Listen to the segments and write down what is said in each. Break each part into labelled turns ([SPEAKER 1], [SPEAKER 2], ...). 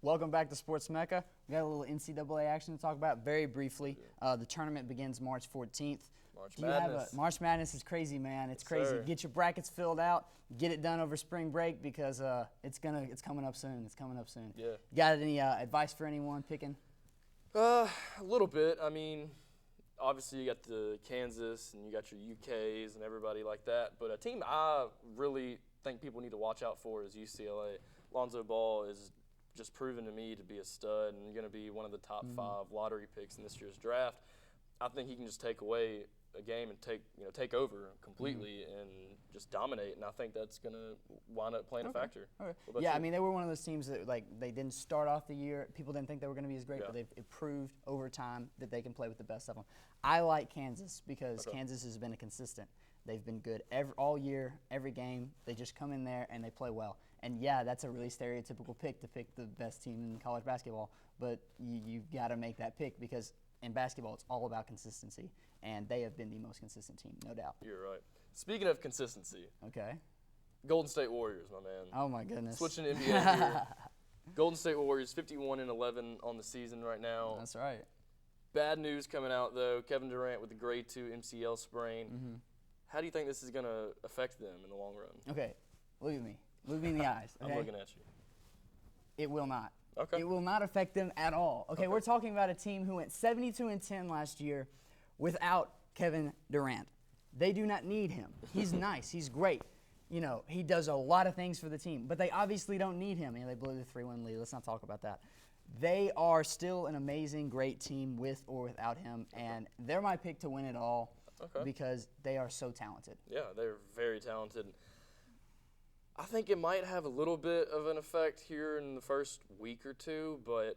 [SPEAKER 1] Welcome back to Sports Mecca. We got a little NCAA action to talk about very briefly. The tournament begins March 14th. March Madness is crazy, man. It's crazy.
[SPEAKER 2] Sir.
[SPEAKER 1] Get your brackets filled out. Get it done over spring break because it's coming up soon. It's coming up soon.
[SPEAKER 2] Yeah.
[SPEAKER 1] You got any advice for anyone picking?
[SPEAKER 2] A little bit. I mean, obviously you got the Kansas and you got your UKs and everybody like that. But a team I really think people need to watch out for is UCLA. Lonzo Ball is just proven to me to be a stud and going to be one of the top 5 lottery picks in this year's draft. I think he can just take away a game and take over completely and just dominate, and I think that's going to wind up playing a factor.
[SPEAKER 1] Okay. Yeah, I mean, they were one of those teams that, like, they didn't start off the year. People didn't think they were going to be as great, but they've proved over time that they can play with the best of them. I like Kansas because Kansas has been a consistent. They've been good all year, every game. They just come in there and they play well. And, yeah, that's a really stereotypical pick to pick the best team in college basketball, but you've got to make that pick because in basketball it's all about consistency, and they have been the most consistent team, no doubt.
[SPEAKER 2] You're right. Speaking of consistency, Golden State Warriors, my man.
[SPEAKER 1] Oh, my goodness.
[SPEAKER 2] Switching to NBA here. Golden State Warriors, 51-11 on the season right now.
[SPEAKER 1] That's right.
[SPEAKER 2] Bad news coming out, though. Kevin Durant with the grade 2 MCL sprain. How do you think this is going to affect them in the long run?
[SPEAKER 1] Okay, look at me. Look me in the eyes. Okay?
[SPEAKER 2] I'm looking at you.
[SPEAKER 1] It will not.
[SPEAKER 2] Okay.
[SPEAKER 1] It will not affect them at all. Okay, we're talking about a team who went 72-10 last year without Kevin Durant. They do not need him. He's nice. He's great. You know, he does a lot of things for the team, but they obviously don't need him. You know, they blew the 3-1 lead. Let's not talk about that. They are still an amazing, great team with or without him, and they're my pick to win it all because they are so talented.
[SPEAKER 2] Yeah, they're very talented. I think it might have a little bit of an effect here in the first week or two, but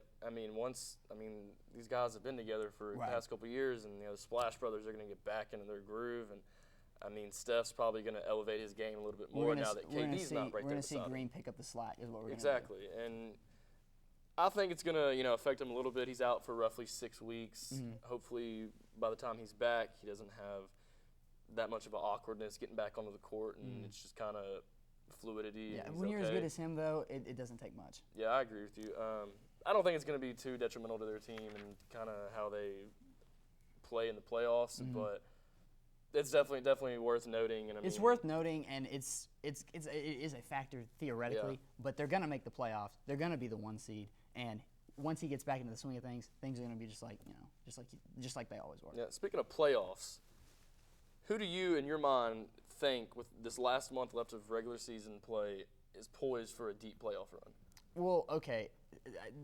[SPEAKER 2] these guys have been together for the past couple of years, and the Splash Brothers are going to get back into their groove, and Steph's probably going to elevate his game a little bit more now that KD's not right there.
[SPEAKER 1] We're going to see Green pick up the slack, is what we're going to do.
[SPEAKER 2] Exactly, and I think it's going to affect him a little bit. He's out for roughly 6 weeks. Hopefully, by the time he's back, he doesn't have that much of an awkwardness getting back onto the court, and it's just kind of fluidity.
[SPEAKER 1] Yeah, when you're as good as him, though, it doesn't take much.
[SPEAKER 2] Yeah, I agree with you. I don't think it's going to be too detrimental to their team and kind of how they play in the playoffs, but it's definitely worth noting. And
[SPEAKER 1] it's worth noting, and it is a factor theoretically, but they're going to make the playoffs. They're going to be the 1 seed, and once he gets back into the swing of things are going to be just like they always were.
[SPEAKER 2] Yeah. Speaking of playoffs, who do you, in your mind, think with this last month left of regular season play is poised for a deep playoff run?
[SPEAKER 1] Well, okay,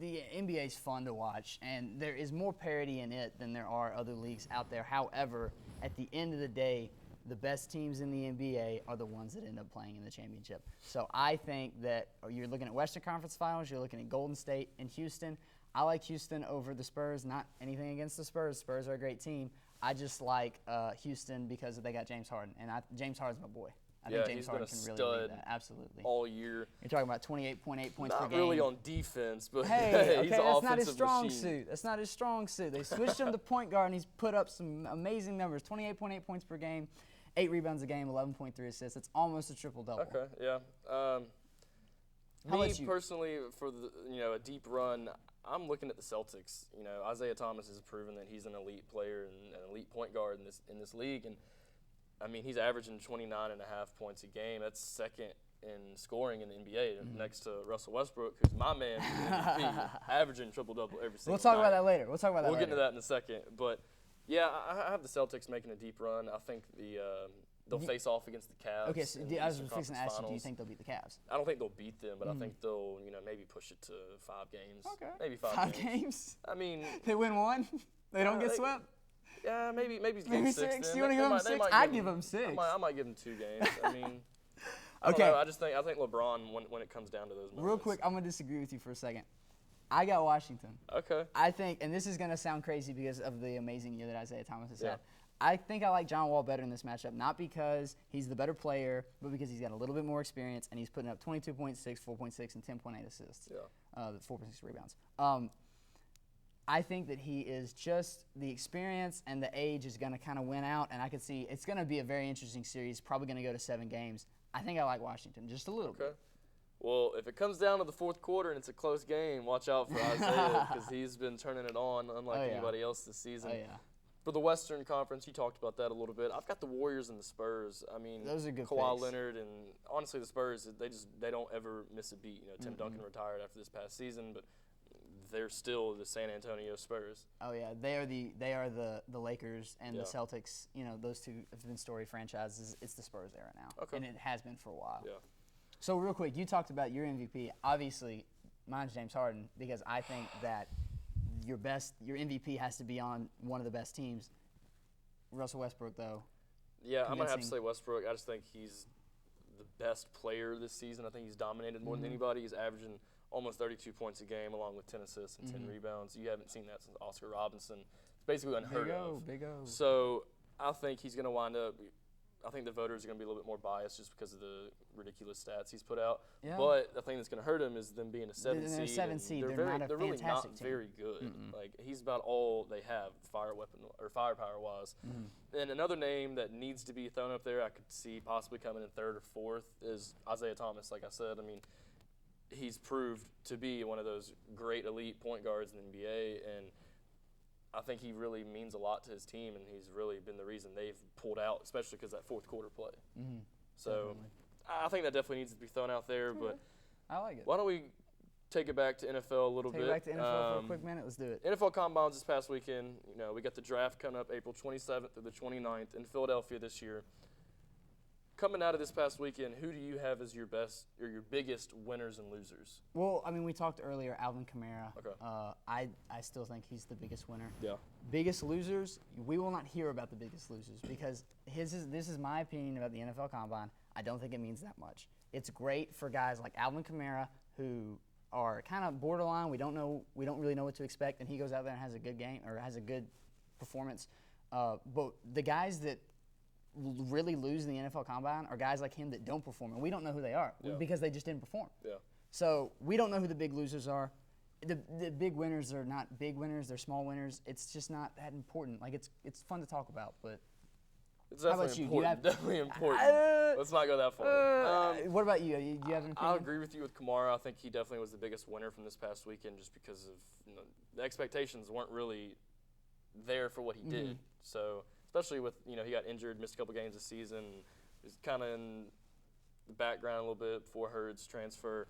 [SPEAKER 1] the NBA is fun to watch, and there is more parity in it than there are other leagues out there. However, at the end of the day, the best teams in the NBA are the ones that end up playing in the championship. So I think that you're looking at Western Conference Finals, you're looking at Golden State and Houston. I like Houston over the Spurs. Not anything against the Spurs. Spurs are a great team. I just like Houston because they got James Harden, and James Harden's my boy. I think James Harden can really lead that. Absolutely.
[SPEAKER 2] All year.
[SPEAKER 1] You're talking about 28.8 points per game.
[SPEAKER 2] Not really on defense, but
[SPEAKER 1] hey,
[SPEAKER 2] he's
[SPEAKER 1] okay,
[SPEAKER 2] an
[SPEAKER 1] that's not his
[SPEAKER 2] offensive
[SPEAKER 1] strong
[SPEAKER 2] machine.
[SPEAKER 1] suit. That's not his strong suit. They switched him to point guard, and he's put up some amazing numbers: 28.8 points per game, 8 rebounds a game, 11.3 assists. It's almost a triple-double.
[SPEAKER 2] Okay, yeah. Me personally, for a deep run, I'm looking at the Celtics. You know, Isaiah Thomas has proven that he's an elite player and an elite point guard in this league, and he's averaging 29.5 points a game. That's second in scoring in the NBA, next to Russell Westbrook, who's my man, MVP, averaging triple-double every single
[SPEAKER 1] We'll talk
[SPEAKER 2] night.
[SPEAKER 1] about that later. We'll
[SPEAKER 2] get into that in a second. But, yeah, I have the Celtics making a deep run. I think they'll face off against the Cavs.
[SPEAKER 1] Okay, so I was fixing to ask you, do you think they'll beat the Cavs?
[SPEAKER 2] I don't think they'll beat them, but I think they'll, maybe push it to 5 games.
[SPEAKER 1] Okay.
[SPEAKER 2] Maybe 5
[SPEAKER 1] 5
[SPEAKER 2] games.
[SPEAKER 1] games? They win 1? They don't get swept?
[SPEAKER 2] Yeah, maybe
[SPEAKER 1] Maybe 6. You want to give them 6? I'd give them 6.
[SPEAKER 2] I might give them 2 games.
[SPEAKER 1] Okay.
[SPEAKER 2] I think LeBron when it comes down to those moments.
[SPEAKER 1] Real quick, I'm gonna disagree with you for a second. I got Washington.
[SPEAKER 2] Okay.
[SPEAKER 1] I think, and this is gonna sound crazy because of the amazing year that Isaiah Thomas has had. I think I like John Wall better in this matchup, not because he's the better player, but because he's got a little bit more experience and he's putting up 22.6, 4.6, and 10.8 assists. 4.6 rebounds. I think that he is just the experience and the age is going to kind of win out, and I could see it's going to be a very interesting series, probably going to go to 7 games. I think I like Washington just a little bit.
[SPEAKER 2] Well, if it comes down to the fourth quarter and it's a close game, watch out for Isaiah because he's been turning it on unlike anybody else this season.
[SPEAKER 1] Oh, yeah.
[SPEAKER 2] For the Western Conference, you talked about that a little bit. I've got the Warriors and the Spurs. I mean,
[SPEAKER 1] those are good
[SPEAKER 2] Kawhi
[SPEAKER 1] picks.
[SPEAKER 2] Leonard and honestly the Spurs, they don't ever miss a beat. Tim Duncan retired after this past season, but they're still the San Antonio Spurs.
[SPEAKER 1] Oh yeah, they are the Lakers and the Celtics. Those two have been storied franchises. It's the Spurs era now, and it has been for a while.
[SPEAKER 2] Yeah.
[SPEAKER 1] So real quick, you talked about your MVP. Obviously, mine's James Harden because I think that your MVP has to be on one of the best teams. Russell Westbrook, though.
[SPEAKER 2] Yeah, I'm gonna have to say Westbrook. I just think he's the best player this season. I think he's dominated more than anybody. He's averaging almost 32 points a game, along with 10 assists and 10 rebounds. You haven't seen that since Oscar Robinson. It's basically unheard of.
[SPEAKER 1] Big O.
[SPEAKER 2] So I think he's gonna wind up. I think the voters are going to be a little bit more biased just because of the ridiculous stats he's put out.
[SPEAKER 1] Yeah.
[SPEAKER 2] But the thing that's going to hurt him is them being a 7 seed.
[SPEAKER 1] They're a 7 seed.
[SPEAKER 2] They're
[SPEAKER 1] not a
[SPEAKER 2] they're really not
[SPEAKER 1] fantastic team.
[SPEAKER 2] very good. Like he's about all they have firepower wise. And another name that needs to be thrown up there, I could see possibly coming in third or fourth, is Isaiah Thomas. Like I said, I mean, he's proved to be one of those great elite point guards in the NBA, and I think he really means a lot to his team, and he's really been the reason they've pulled out, especially because that fourth quarter play. So
[SPEAKER 1] Definitely.
[SPEAKER 2] I think that definitely needs to be thrown out there. But
[SPEAKER 1] I like it.
[SPEAKER 2] why don't we take it back to NFL a little bit?
[SPEAKER 1] Take it back to NFL for a quick minute. Let's do it.
[SPEAKER 2] NFL Combines this past weekend. We got the draft coming up April 27th through the 29th in Philadelphia this year. Coming out of this past weekend, who do you have as your best or your biggest winners and losers?
[SPEAKER 1] Well, I mean, we talked earlier, Alvin Kamara.
[SPEAKER 2] Okay.
[SPEAKER 1] I still think he's the biggest winner.
[SPEAKER 2] Yeah.
[SPEAKER 1] Biggest losers, we will not hear about the biggest losers because this is my opinion about the NFL Combine. I don't think it means that much. It's great for guys like Alvin Kamara who are kind of borderline. We don't really know what to expect, and he goes out there and has a good game or has a good performance. But the guys that really lose in the NFL Combine are guys like him that don't perform, and we don't know who they are because they just didn't perform.
[SPEAKER 2] Yeah.
[SPEAKER 1] So we don't know who the big losers are. The big winners are not big winners; they're small winners. It's just not that important. Like it's fun to talk about, but
[SPEAKER 2] it's definitely
[SPEAKER 1] about you?
[SPEAKER 2] important. Definitely important. Let's not go that far.
[SPEAKER 1] What about you? Do you have an opinion?
[SPEAKER 2] I agree with you with Kamara. I think he definitely was the biggest winner from this past weekend, just because of the expectations weren't really there for what he did. So. Especially with, he got injured, missed a couple games this season. He's kind of in the background a little bit before Hurd's transfer.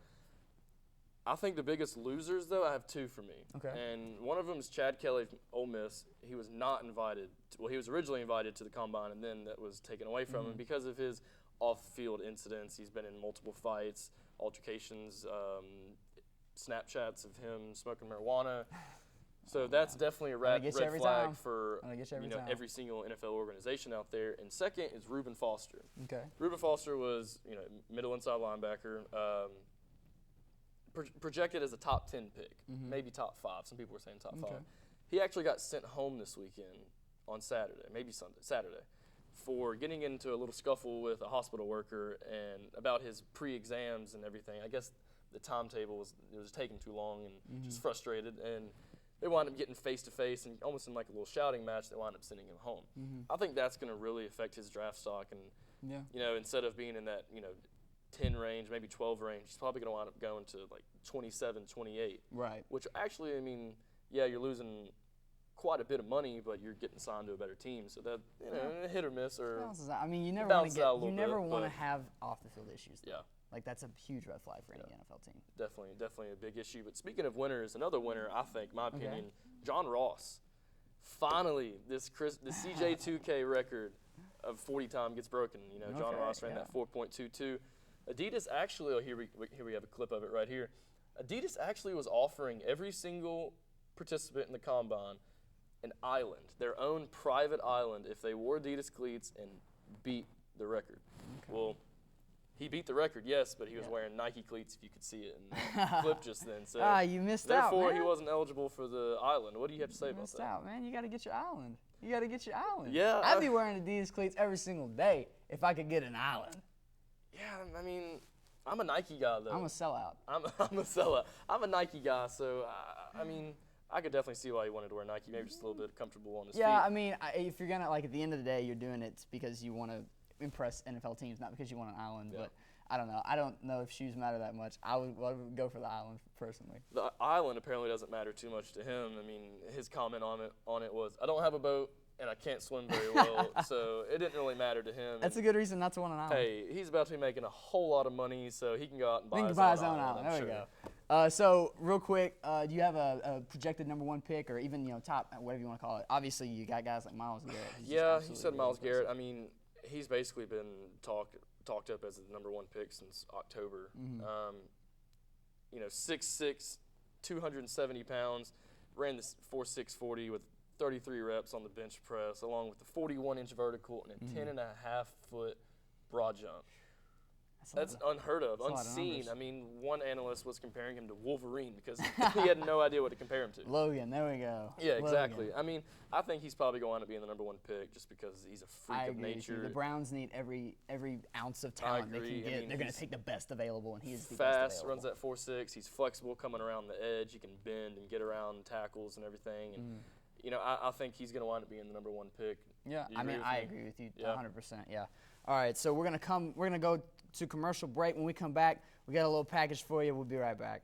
[SPEAKER 2] I think the biggest losers, though, I have two for me.
[SPEAKER 1] Okay.
[SPEAKER 2] And one of them is Chad Kelly from Ole Miss. He was not invited. He was originally invited to the Combine, and then that was taken away from him because of his off-field incidents. He's been in multiple fights, altercations, Snapchats of him smoking marijuana. So that's definitely a red flag for every single NFL organization out there. And second is Reuben Foster.
[SPEAKER 1] Okay.
[SPEAKER 2] Reuben Foster was middle inside linebacker, projected as a top 10 pick, maybe top 5. Some people were saying top 5. He actually got sent home this weekend on Saturday, maybe Saturday, for getting into a little scuffle with a hospital worker and about his pre-exams and everything. I guess the timetable was taking too long and just frustrated, and they wound up getting face-to-face and almost in like a little shouting match. They wound up sending him home. I think that's going to really affect his draft stock. And, instead of being in that, 10 range, maybe 12 range, he's probably going to wind up going to like 27, 28.
[SPEAKER 1] Right.
[SPEAKER 2] Which actually, you're losing quite a bit of money, but you're getting signed to a better team. So that, hit or miss or
[SPEAKER 1] you never want to have off-the-field issues. Though.
[SPEAKER 2] Yeah.
[SPEAKER 1] Like, that's a huge red flag for any NFL team.
[SPEAKER 2] Definitely a big issue. But speaking of winners, another winner, I think, my opinion, John Ross. Finally, the CJ2K record of 40 time gets broken. John Ross ran that 4.22. Adidas actually, here we have a clip of it right here. Adidas actually was offering every single participant in the Combine an island, their own private island, if they wore Adidas cleats and beat the record. Okay. Well, he beat the record, yes, but he was wearing Nike cleats, if you could see it, and flipped just then. So
[SPEAKER 1] you missed out,
[SPEAKER 2] therefore,
[SPEAKER 1] man.
[SPEAKER 2] he wasn't eligible for the island. What do you have to say about that?
[SPEAKER 1] Missed out, man. You got to get your island.
[SPEAKER 2] Yeah.
[SPEAKER 1] I'd be wearing Adidas cleats every single day if I could get an island.
[SPEAKER 2] Yeah, I'm a Nike guy, though.
[SPEAKER 1] I'm a sellout.
[SPEAKER 2] I'm a sellout. I'm a Nike guy, so, I could definitely see why you wanted to wear Nike, maybe just a little bit comfortable on his feet.
[SPEAKER 1] Yeah, if you're going to, at the end of the day, you're doing it because you want to impress NFL teams, not because you want an island.
[SPEAKER 2] Yeah.
[SPEAKER 1] But I don't know. I don't know if shoes matter that much. I would go for the island personally.
[SPEAKER 2] The island apparently doesn't matter too much to him. I mean, his comment on it was, "I don't have a boat and I can't swim very well," so it didn't really matter to him.
[SPEAKER 1] That's a good reason not to want an island.
[SPEAKER 2] Hey, he's about to be making a whole lot of money, so he can go out and buy
[SPEAKER 1] He can
[SPEAKER 2] his
[SPEAKER 1] buy
[SPEAKER 2] own
[SPEAKER 1] his own
[SPEAKER 2] island.
[SPEAKER 1] island.
[SPEAKER 2] I'm
[SPEAKER 1] There
[SPEAKER 2] sure.
[SPEAKER 1] we go. So real quick, do you have a projected #1 pick, or even top, whatever you want to call it? Obviously, you got guys like Myles Garrett. who's just
[SPEAKER 2] Yeah, you
[SPEAKER 1] absolutely
[SPEAKER 2] said Myles
[SPEAKER 1] ridiculous.
[SPEAKER 2] Garrett. I mean, he's basically been talked up as the #1 pick since October. 6'6", 270 pounds, ran the 4.640 with 33 reps on the bench press, along with the 41-inch vertical and a 10.5-foot broad jump. That's unheard of,
[SPEAKER 1] a lot of
[SPEAKER 2] unseen.
[SPEAKER 1] numbers.
[SPEAKER 2] I mean, one analyst was comparing him to Wolverine because he had no idea what to compare him to.
[SPEAKER 1] Logan, there we go.
[SPEAKER 2] Yeah, exactly.
[SPEAKER 1] Logan.
[SPEAKER 2] I mean, I think he's probably going to be in the #1 pick just because he's a freak
[SPEAKER 1] I
[SPEAKER 2] of
[SPEAKER 1] agree with you.
[SPEAKER 2] nature.
[SPEAKER 1] The Browns need every ounce of talent they
[SPEAKER 2] agree.
[SPEAKER 1] can
[SPEAKER 2] I
[SPEAKER 1] get.
[SPEAKER 2] mean,
[SPEAKER 1] They're going to
[SPEAKER 2] he's
[SPEAKER 1] take the best available, and he is the best
[SPEAKER 2] Fast,
[SPEAKER 1] available.
[SPEAKER 2] runs that 4.6. He's flexible coming around the edge. He can bend and get around tackles and everything. And I think he's going to wind up being the #1 pick.
[SPEAKER 1] Yeah,
[SPEAKER 2] Do you
[SPEAKER 1] I mean,
[SPEAKER 2] agree with
[SPEAKER 1] I
[SPEAKER 2] me?
[SPEAKER 1] agree with you
[SPEAKER 2] Yeah.
[SPEAKER 1] 100%. Yeah. All right, so we're gonna go to commercial break. When we come back, we got a little package for you. We'll be right back.